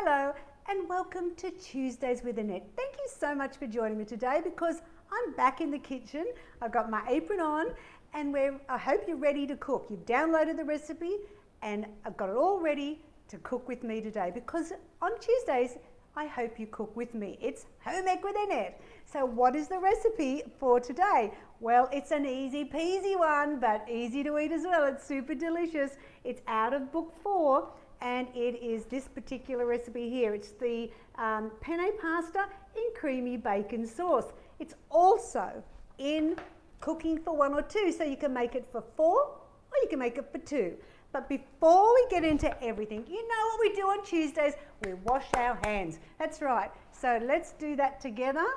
Hello and welcome to Tuesdays with Annette. Thank you so much for joining me today because I'm back in the kitchen. I've got my apron on and I hope you're ready to cook. You've downloaded the recipe and I've got it all ready to cook with me today because on Tuesdays I hope you cook with me. It's Home Ec with Annette. So what is the recipe for today? Well, it's an easy peasy one, but easy to eat as well. It's super delicious. It's out of book 4 and it is this particular recipe here. It's the penne pasta in creamy bacon sauce. It's also in cooking for 1 or 2, so you can make it for 4 or you can make it for 2. But before we get into everything, you know what we do on Tuesdays? We wash our hands. That's right. So let's do that together.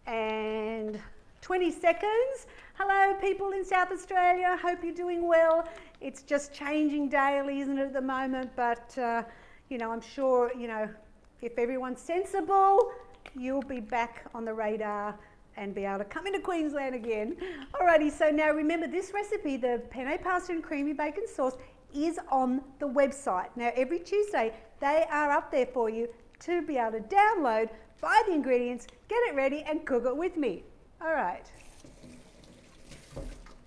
And 20 seconds. Hello people in South Australia, hope you're doing well. It's just changing daily, isn't it, at the moment? But, you know, I'm sure, you know, if everyone's sensible, you'll be back on the radar and be able to come into Queensland again. Alrighty, so now remember this recipe, the penne pasta and creamy bacon sauce, is on the website. Now every Tuesday, they are up there for you to be able to download, buy the ingredients, get it ready and cook it with me. All right.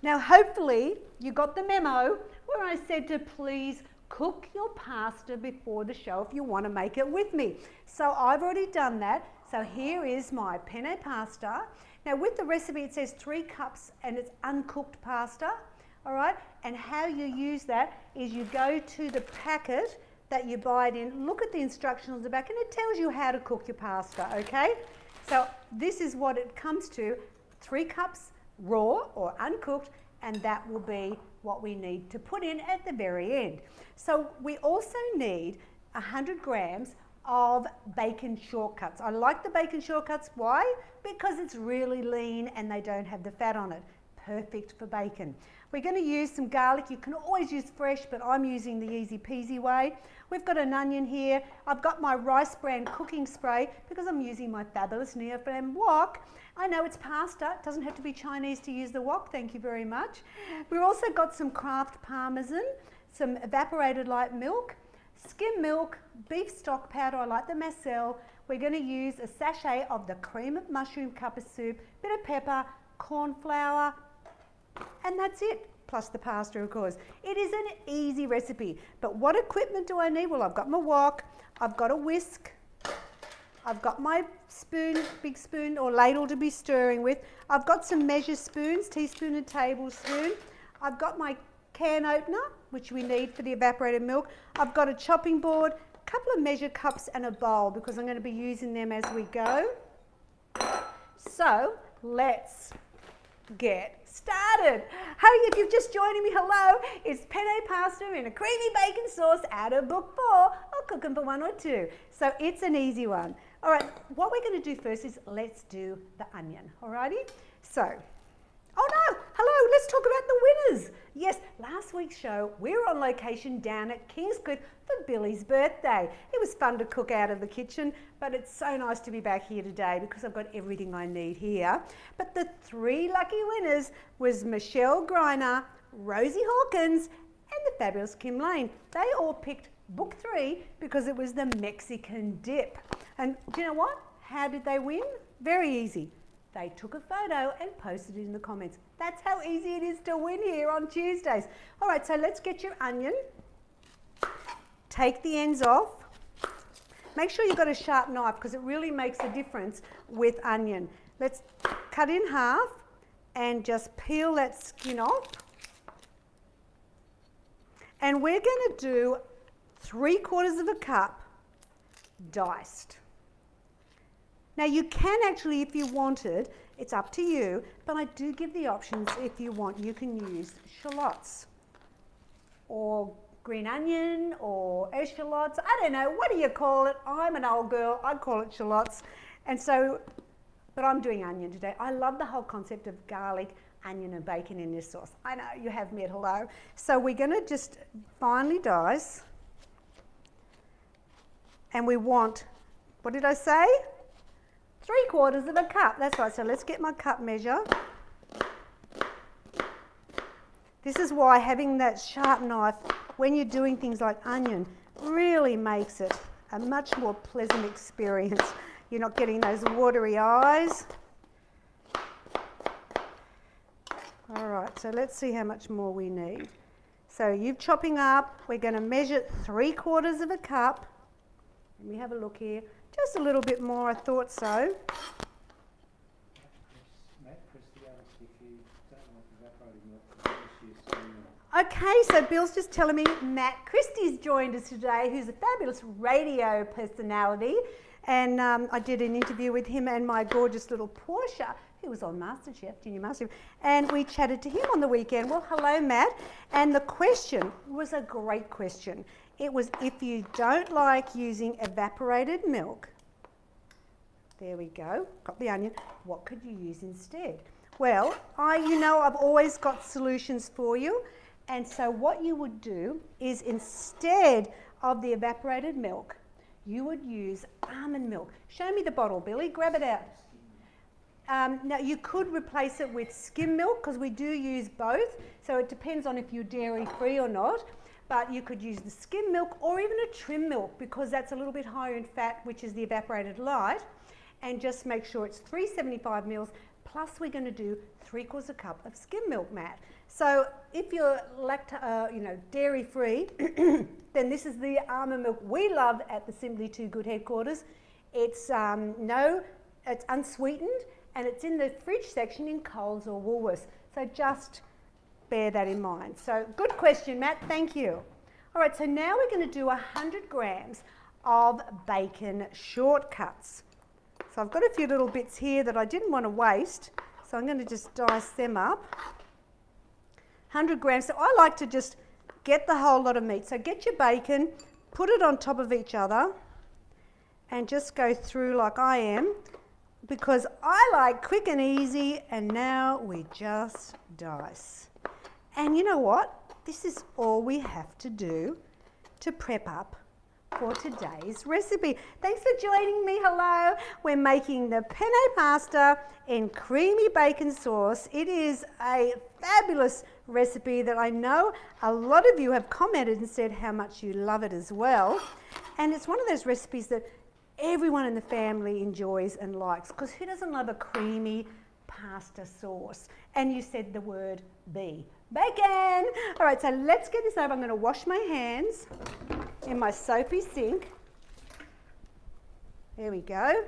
Now hopefully you got the memo where I said to please cook your pasta before the show if you want to make it with me. So I've already done that. So here is my penne pasta. Now with the recipe it says 3 cups and it's uncooked pasta. All right. And how you use that is you go to the packet that you buy it in, look at the instructions on the back and it tells you how to cook your pasta, okay? So this is what it comes to, 3 cups raw or uncooked, and that will be what we need to put in at the very end. So we also need 100 grams of bacon shortcuts. I like the bacon shortcuts, why? Because it's really lean and they don't have the fat on it. Perfect for bacon. We're going to use some garlic. You can always use fresh, but I'm using the easy peasy way. We've got an onion here. I've got my rice bran cooking spray because I'm using my fabulous neophylline wok. I know it's pasta. It doesn't have to be Chinese to use the wok. Thank you very much. We've also got some Kraft Parmesan, some evaporated light milk, skim milk, beef stock powder. I like the Marcel. We're going to use a sachet of the cream of mushroom cup of soup, bit of pepper, corn flour, and that's it, plus the pasta of course. It is an easy recipe, but what equipment do I need? Well, I've got my wok, I've got a whisk, I've got my spoon, big spoon or ladle to be stirring with, I've got some measure spoons, teaspoon and tablespoon, I've got my can opener, which we need for the evaporated milk, I've got a chopping board, a couple of measure cups and a bowl because I'm going to be using them as we go. So let's get started. Hey, if you've just joining me, hello, it's penne pasta in a creamy bacon sauce out of book 4. I'll cook them for 1 or 2. So it's an easy one. All right, what we're going to do first is let's do the onion. Alrighty? So, oh no, hello, let's talk about the winners. Yes, last week's show, we were on location down at Kingscliff for Billy's birthday. It was fun to cook out of the kitchen, but it's so nice to be back here today because I've got everything I need here. But the 3 lucky winners was Michelle Griner, Rosie Hawkins, and the fabulous Kim Lane. They all picked book 3 because it was the Mexican dip. And do you know what? How did they win? Very easy. They took a photo and posted it in the comments. That's how easy it is to win here on Tuesdays. All right, so let's get your onion. Take the ends off. Make sure you've got a sharp knife because it really makes a difference with onion. Let's cut in half and just peel that skin off. And we're going to do 3/4 of a cup diced. Now you can actually, if you wanted, it's up to you, but I do give the options if you want. You can use shallots or green onion or eschalots. I don't know, what do you call it? I'm an old girl, I call it shallots. And so, but I'm doing onion today. I love the whole concept of garlic, onion and bacon in this sauce. I know, you have me at hello. So we're gonna just finely dice. And we want, what did I say? 3/4 of a cup, that's right. So let's get my cup measure. This is why having that sharp knife when you're doing things like onion really makes it a much more pleasant experience. You're not getting those watery eyes. All right, so let's see how much more we need. So you're chopping up, we're going to measure 3/4 of a cup. Let me have a look here. Just a little bit more, I thought so. Okay, so Bill's just telling me Matt Christie's joined us today, who's a fabulous radio personality. And I did an interview with him and my gorgeous little Portia, who was on MasterChef, Junior MasterChef, and we chatted to him on the weekend. Well, hello, Matt. And the question was a great question. It was, if you don't like using evaporated milk, there we go, got the onion, what could you use instead? Well, I've always got solutions for you. And so what you would do is, instead of the evaporated milk, you would use almond milk. Show me the bottle, Billy, grab it out. Now you could replace it with skim milk, because we do use both, so it depends on if you're dairy free or not, but you could use the skim milk or even a trim milk, because that's a little bit higher in fat, which is the evaporated light, and just make sure it's 375 mils, plus we're going to do 3/4 cup of skim milk, Matt. So if you're dairy free, then this is the almond milk we love at the Simply Too Good headquarters. It's it's unsweetened, and it's in the fridge section in Coles or Woolworths. So just bear that in mind. So good question, Matt, thank you. All right, so now we're going to do 100 grams of bacon shortcuts. So I've got a few little bits here that I didn't want to waste, so I'm going to just dice them up. 100 grams, so I like to just get the whole lot of meat. So get your bacon, put it on top of each other, and just go through like I am, because I like quick and easy. And now we just dice. And you know what? This is all we have to do to prep up for today's recipe. Thanks for joining me. Hello. We're making the penne pasta in creamy bacon sauce. It is a fabulous recipe that I know a lot of you have commented and said how much you love it as well. And it's one of those recipes that everyone in the family enjoys and likes, because who doesn't love a creamy pasta sauce? And you said the word bacon. All right, so let's get this over. I'm going to wash my hands in my soapy sink. There we go.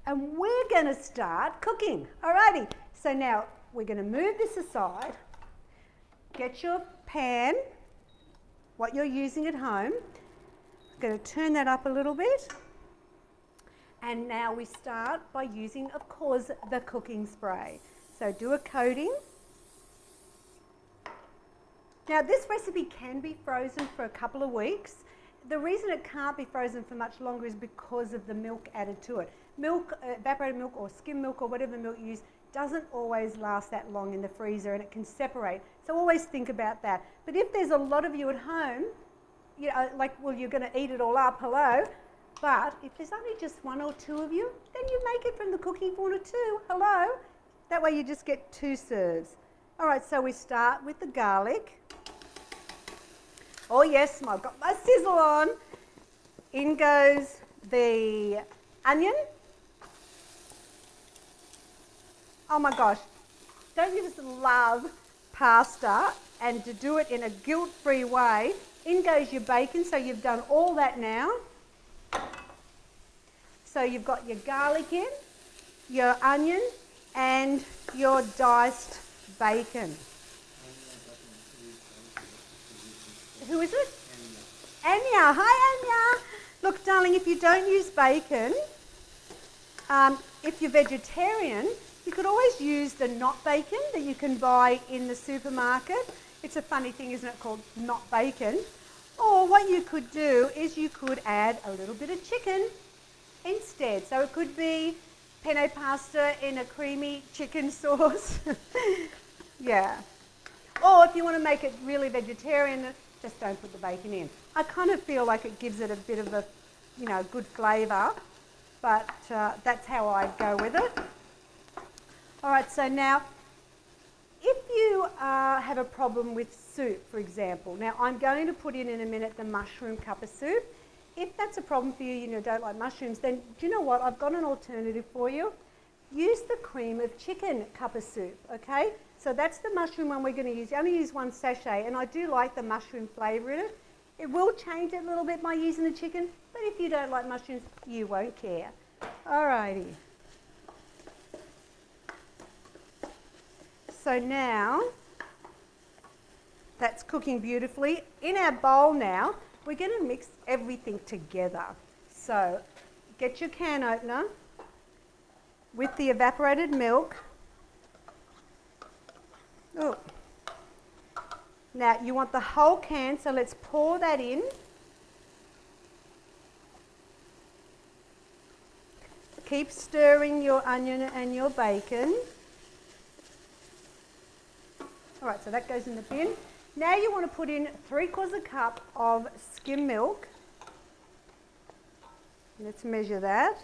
And we're going to start cooking. Alrighty, so now we're going to move this aside. Get your pan, what you're using at home. I'm going to turn that up a little bit. And now we start by using, of course, the cooking spray. So do a coating. Now this recipe can be frozen for a couple of weeks. The reason it can't be frozen for much longer is because of the milk added to it. Milk, evaporated milk or skim milk or whatever milk you use, doesn't always last that long in the freezer, and it can separate. So always think about that. But if there's a lot of you at home, you're going to eat it all up, hello. But if there's only just one or two of you, then you make it from the cooking corner too, hello. That way you just get 2 serves. All right, so we start with the garlic. Oh yes, I've got my sizzle on. In goes the onion. Oh my gosh, don't you just love pasta, and to do it in a guilt-free way? In goes your bacon, so you've done all that now. So you've got your garlic in, your onion, and your diced bacon. Who is it? Anya. Hi, Anya. Look, darling, if you don't use bacon, if you're vegetarian, you could always use the not bacon that you can buy in the supermarket. It's a funny thing, isn't it, called not bacon? Or what you could do is you could add a little bit of chicken instead. So it could be penne pasta in a creamy chicken sauce. Yeah. Or if you want to make it really vegetarian, just don't put the bacon in. I kind of feel like it gives it a bit of a, good flavour, but that's how I go with it. All right, so now, if you have a problem with soup, for example, now I'm going to put in a minute the mushroom cup of soup. if that's a problem for you, you don't like mushrooms, then do you know what? I've got an alternative for you. Use the cream of chicken cup of soup, okay? So that's the mushroom one we're going to use. You only use 1 sachet, and I do like the mushroom flavour in it. It will change it a little bit by using the chicken, but if you don't like mushrooms, you won't care. Alrighty. So now, that's cooking beautifully. In our bowl now, we're going to mix everything together. So, get your can opener with the evaporated milk. Oh. Now, you want the whole can, so let's pour that in. Keep stirring your onion and your bacon. All right, so that goes in the bin. Now you want to put in 3/4 cup of skim milk. Let's measure that.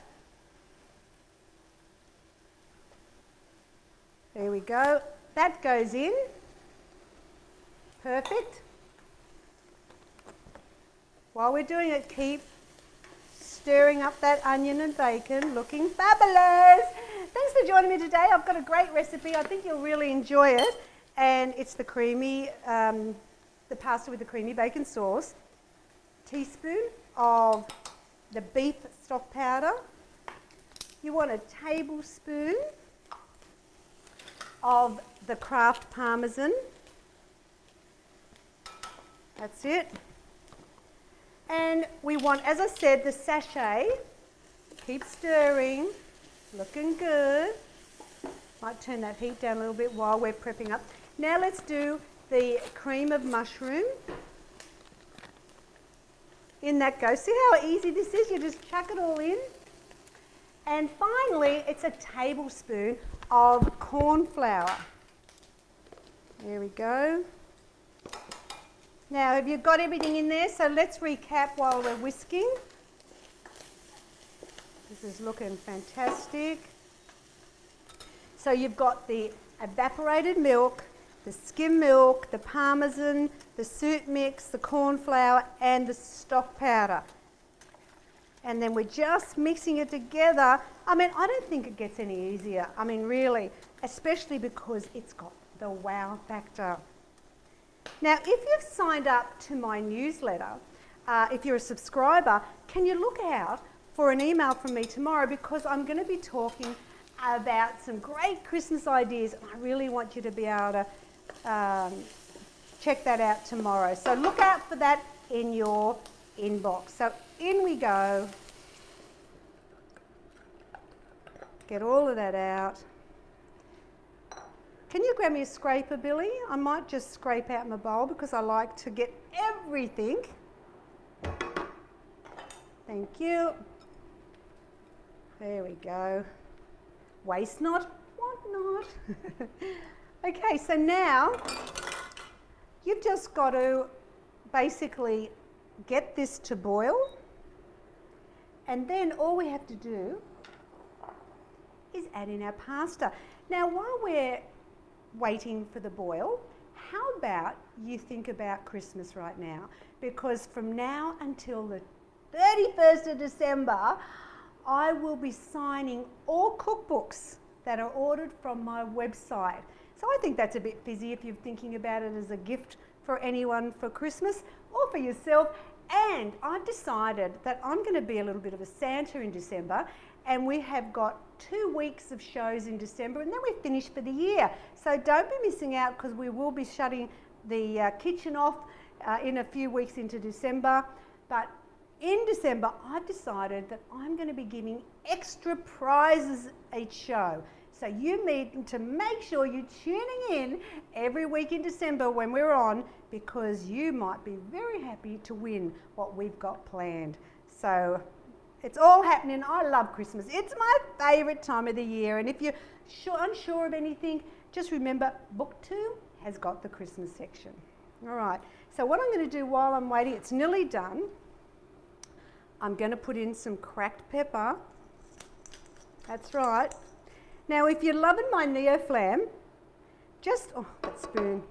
There we go. That goes in. Perfect. While we're doing it, keep stirring up that onion and bacon, looking fabulous. Thanks for joining me today. I've got a great recipe. I think you'll really enjoy it. And it's the creamy, the pasta with the creamy bacon sauce. Teaspoon of the beef stock powder. You want a tablespoon of the Kraft Parmesan. That's it. And we want, as I said, the sachet. Keep stirring. Looking good. Might turn that heat down a little bit while we're prepping up. Now let's do the cream of mushroom. In that goes. See how easy this is? You just chuck it all in. And finally, it's a tablespoon of corn flour. There we go. Now, have you got everything in there? So let's recap while we're whisking. This is looking fantastic. So you've got the evaporated milk, the skim milk, the parmesan, the soup mix, the corn flour, and the stock powder. And then we're just mixing it together. I mean, I don't think it gets any easier. I mean, really, especially because it's got the wow factor. Now, if you've signed up to my newsletter, if you're a subscriber, can you look out for an email from me tomorrow, because I'm going to be talking about some great Christmas ideas. I really want you to be able to check that out tomorrow. So look out for that in your inbox. So in we go. Get all of that out. Can you grab me a scraper, Billy? I might just scrape out my bowl because I like to get everything. Thank you. There we go. Waste not, want not. Okay, so now you've just got to basically get this to boil, and then all we have to do is add in our pasta. Now, while we're waiting for the boil, how about you think about Christmas right now? Because from now until the 31st of December, I will be signing all cookbooks that are ordered from my website. So I think that's a bit busy if you're thinking about it as a gift for anyone for Christmas or for yourself. And I've decided that I'm going to be a little bit of a Santa in December, and we have got 2 weeks of shows in December, and then we're finished for the year. So don't be missing out, because we will be shutting the kitchen off in a few weeks into December. But in December, I've decided that I'm going to be giving extra prizes each show. So you need to make sure you're tuning in every week in December when we're on, because you might be very happy to win what we've got planned. So it's all happening. I love Christmas. It's my favourite time of the year. And if you're unsure of anything, just remember book 2 has got the Christmas section. All right. So what I'm going to do while I'm waiting, it's nearly done. I'm going to put in some cracked pepper. That's right. Now, if you're loving my Neo Flam, that spoon,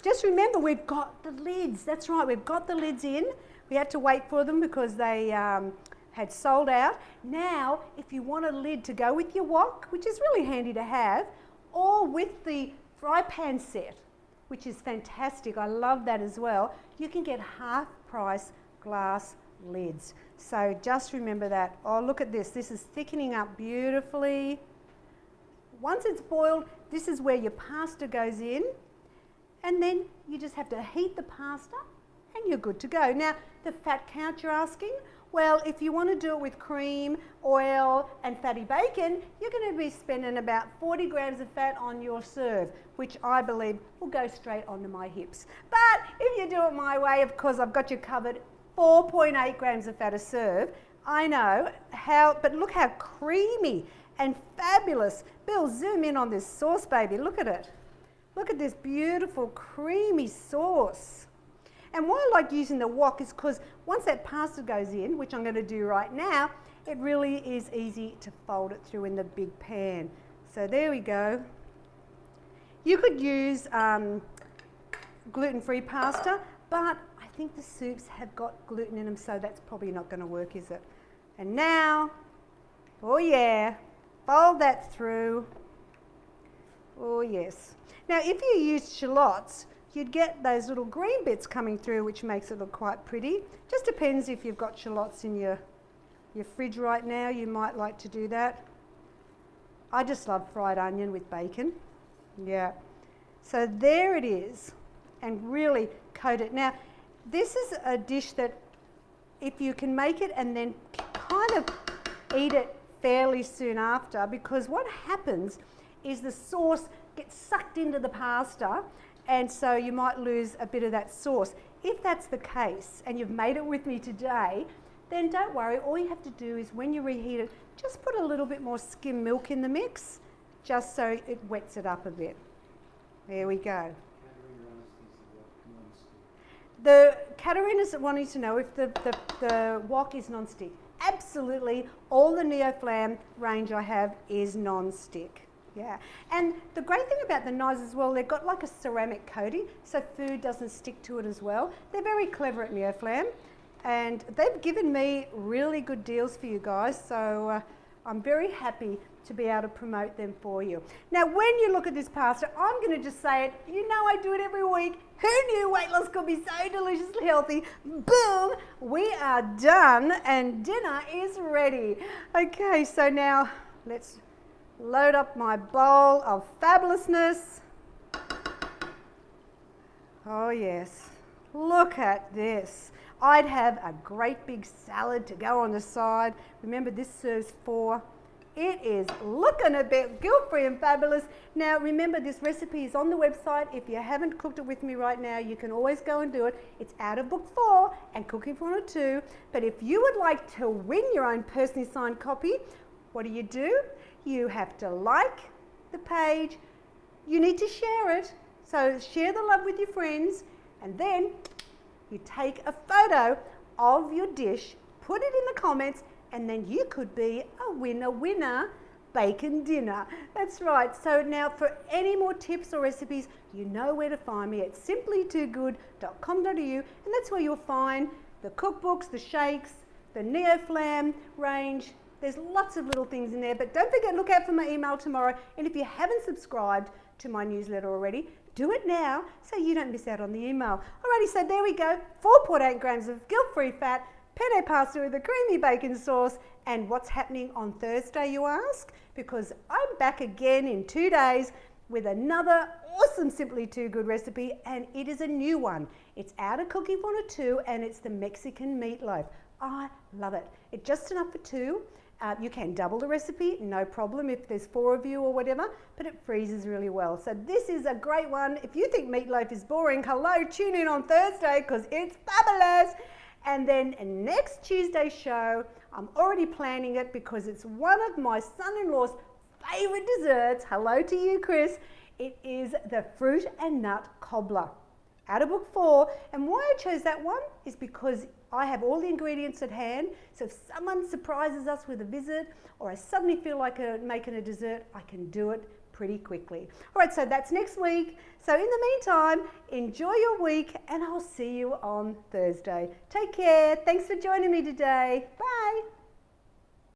just remember we've got the lids. That's right, we've got the lids in. We had to wait for them because they had sold out. Now, if you want a lid to go with your wok, which is really handy to have, or with the fry pan set, which is fantastic, I love that as well, you can get half price glass lids. So just remember that. Oh, look at this. This is thickening up beautifully. Once it's boiled, this is where your pasta goes in, and then you just have to heat the pasta and you're good to go. Now, the fat count you're asking, well, if you want to do it with cream, oil and fatty bacon, you're going to be spending about 40 grams of fat on your serve, which I believe will go straight onto my hips. But if you do it my way, of course, I've got you covered, 4.8 grams of fat a serve. I know, but look how creamy and fabulous. Bill, zoom in on this sauce, baby. Look at it. Look at this beautiful creamy sauce. And why I like using the wok is because once that pasta goes in, which I'm going to do right now, it really is easy to fold it through in the big pan. So there we go. You could use gluten-free pasta, but I think the soups have got gluten in them, so that's probably not going to work, is it? And now, oh yeah, fold that through. Oh yes. Now if you use shallots, you'd get those little green bits coming through, which makes it look quite pretty. Just depends if you've got shallots in your fridge right now, you might like to do that. I just love fried onion with bacon. Yeah. So there it is, and really coat it. Now, this is a dish that if you can make it and then kind of eat it fairly soon after, because what happens is the sauce gets sucked into the pasta, and so you might lose a bit of that sauce. If that's the case and you've made it with me today, then don't worry. All you have to do is when you reheat it, just put a little bit more skim milk in the mix, just so it wets it up a bit. There we go. The Katarina's wanting to know if the wok is non-stick. Absolutely, all the Neoflam range I have is non-stick. Yeah, and the great thing about the knives as well, they've got like a ceramic coating, so food doesn't stick to it as well. They're very clever at Neoflam, and they've given me really good deals for you guys, so I'm very happy to be able to promote them for you. Now, when you look at this pasta, I'm going to just say it, you know I do it every week. Who knew weight loss could be so deliciously healthy? Boom, we are done, and dinner is ready. Okay, so now let's load up my bowl of fabulousness. Oh yes, look at this. I'd have a great big salad to go on the side. Remember, this serves 4. It is looking a bit guilt-free and fabulous. Now remember, this recipe is on the website. If you haven't cooked it with me right now, you can always go and do it. It's out of book 4 and Cooking for 102. But if you would like to win your own personally signed copy, what do? You have to like the page. You need to share it. So share the love with your friends, and then you take a photo of your dish, put it in the comments, and then you could be a winner bacon dinner. That's right. So now for any more tips or recipes, you know where to find me at simplytoogood.com.au, and that's where you'll find the cookbooks, the shakes, the Neoflam range. There's lots of little things in there, but don't forget, look out for my email tomorrow. And if you haven't subscribed to my newsletter already, do it now so you don't miss out on the email. Alrighty, so there we go. 4.8 grams of guilt-free fat, penne pasta with a creamy bacon sauce. And what's happening on Thursday, you ask? Because I'm back again in 2 days with another awesome Simply Too Good recipe, and it is a new one. It's out of Cooking for 102, and it's the Mexican meatloaf. I love it. It's just enough for 2. You can double the recipe, no problem if there's 4 of you or whatever, but it freezes really well. So this is a great one. If you think meatloaf is boring, hello, tune in on Thursday because it's fabulous. And then next Tuesday's show, I'm already planning it because it's one of my son-in-law's favorite desserts. Hello to you, Chris. It is the fruit and nut cobbler out of book 4. And why I chose that one is because I have all the ingredients at hand, so if someone surprises us with a visit or I suddenly feel like making a dessert, I can do it pretty quickly. All right, so that's next week. So in the meantime, enjoy your week and I'll see you on Thursday. Take care. Thanks for joining me today. Bye.